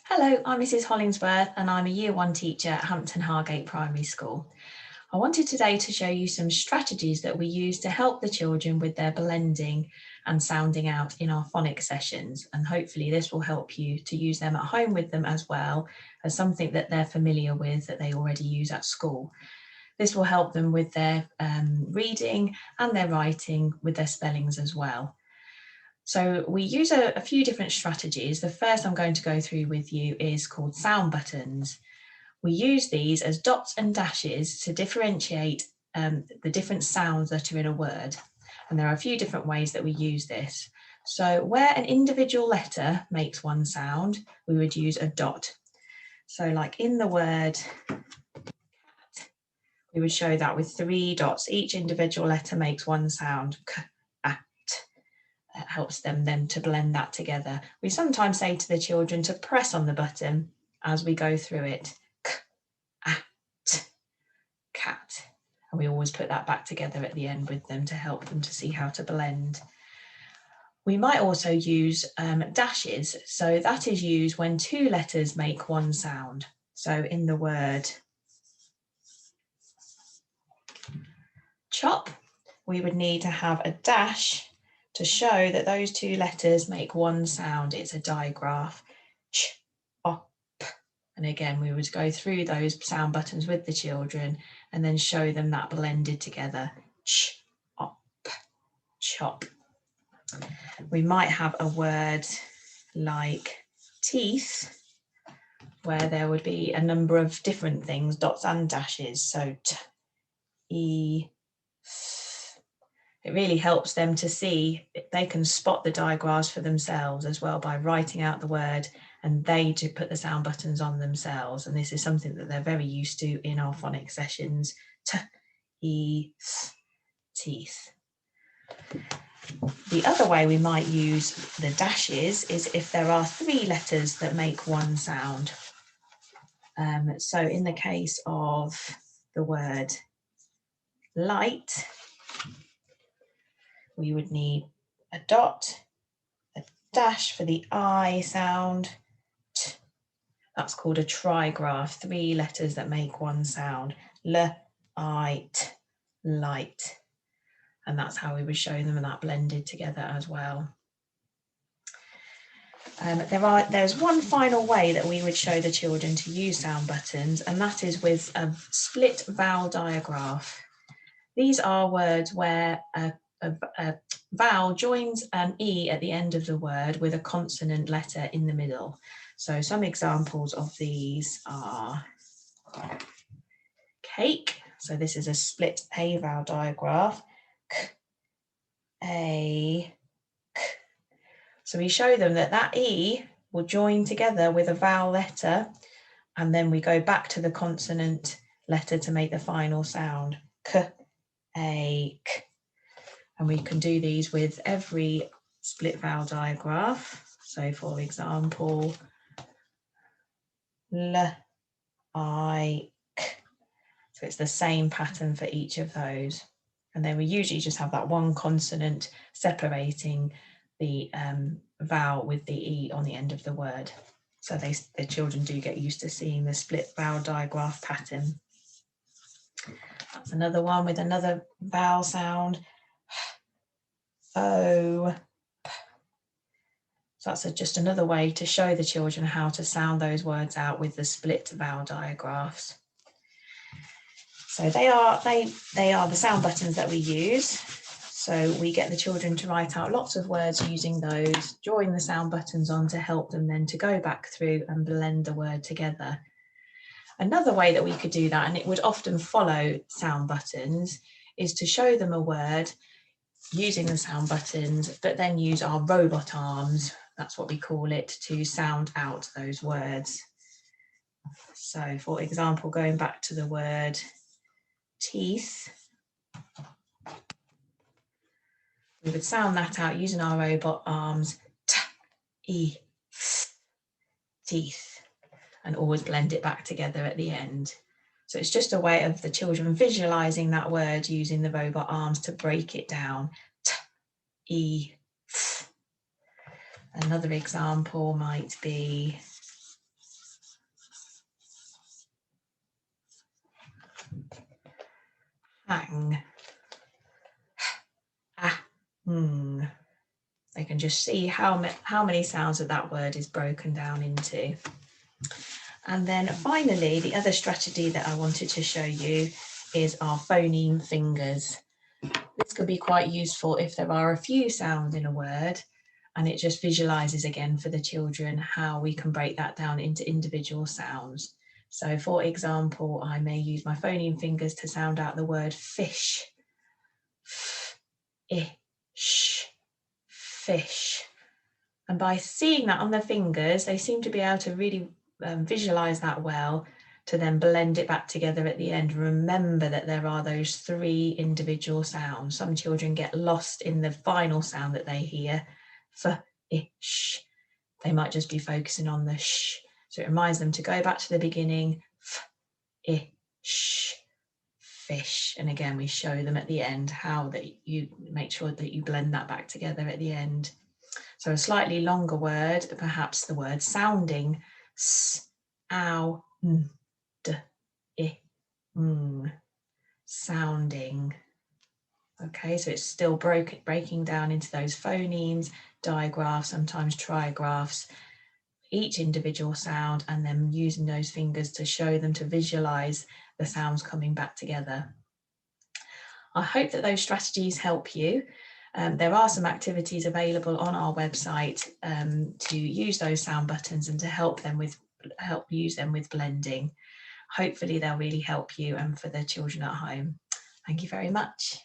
Hello, I'm Mrs. Hollingsworth and I'm a Year 1 teacher at Hampton Hargate Primary School. I wanted today to show you some strategies that we use to help the children with their blending and sounding out in our phonics sessions, and hopefully this will help you to use them at home with them as well as something that they're familiar with that they already use at school. This will help them with their reading and their writing, with their spellings as well. So we use a few different strategies. The first I'm going to go through with you is called sound buttons. We use these as dots and dashes to differentiate the different sounds that are in a word. And there are a few different ways that we use this. So where an individual letter makes one sound, we would use a dot. So like in the word cat, we would show that with 3 dots. Each individual letter makes one sound. It helps them then to blend that together. We sometimes say to the children to press on the button as we go through it. K, at, cat. And we always put that back together at the end with them to help them to see how to blend. We might also use dashes. So that is used when 2 letters make one sound. So in the word chop, we would need to have a dash to show that those 2 letters make one sound. It's a digraph. Ch, op. And again, we would go through those sound buttons with the children and then show them that blended together. Ch, op, chop. We might have a word like teeth, where there would be a number of different things, dots and dashes. So t, e, it really helps them to see, they can spot the digraphs for themselves as well by writing out the word, and they to put the sound buttons on themselves. And this is something that they're very used to in our phonics sessions. T, e, teeth. The other way we might use the dashes is if there are 3 letters that make one sound. So in the case of the word light, we would need a dot, a dash for the I sound. T. That's called a trigraph, 3 letters that make one sound. L, I, T, light. And that's how we would show them that blended together as well. There's one final way that we would show the children to use sound buttons, and that is with a split vowel digraph. These are words where a vowel joins an E at the end of the word with a consonant letter in the middle. So some examples of these are cake. So this is a split A vowel digraph. K, A, K. So we show them that E will join together with a vowel letter, and then we go back to the consonant letter to make the final sound. K, A, K. And we can do these with every split vowel digraph. So for example, L, I, K. So it's the same pattern for each of those. And then we usually just have that one consonant separating the vowel with the E on the end of the word. So the children do get used to seeing the split vowel digraph pattern. That's another one with another vowel sound. O, P. So that's just another way to show the children how to sound those words out with the split vowel digraphs. So they are the sound buttons that we use. So we get the children to write out lots of words using those, drawing the sound buttons on to help them then to go back through and blend the word together. Another way that we could do that, and it would often follow sound buttons, is to show them a word using the sound buttons, but then use our robot arms, that's what we call it, to sound out those words. So for example, going back to the word teeth, we would sound that out using our robot arms, t, e, teeth, and always blend it back together at the end. So it's just a way of the children visualizing that word using the robot arms to break it down. T, e, f. Another example might be hang, ah, They can just see how many sounds that word is broken down into. And then finally, the other strategy that I wanted to show you is our phoneme fingers. This could be quite useful if there are a few sounds in a word, and it just visualizes again for the children how we can break that down into individual sounds. So for example, I may use my phoneme fingers to sound out the word fish. F, I, sh, fish. And by seeing that on the fingers, they seem to be able to really visualize that well, to then blend it back together at the end. Remember that there are those three individual sounds. Some children get lost in the final sound that they hear, f, I, sh. They might just be focusing on the sh. So it reminds them to go back to the beginning, f, I, sh, fish. And again, we show them at the end how that you make sure that you blend that back together at the end. So a slightly longer word, perhaps the word sounding, s, ow, n, d, I, sounding. Okay, so it's still breaking down into those phonemes, digraphs, sometimes trigraphs, each individual sound, and then using those fingers to show them to visualize the sounds coming back together. I hope that those strategies help you. There are some activities available on our website to use those sound buttons and to help use them with blending. Hopefully they'll really help you and for the children at home. Thank you very much.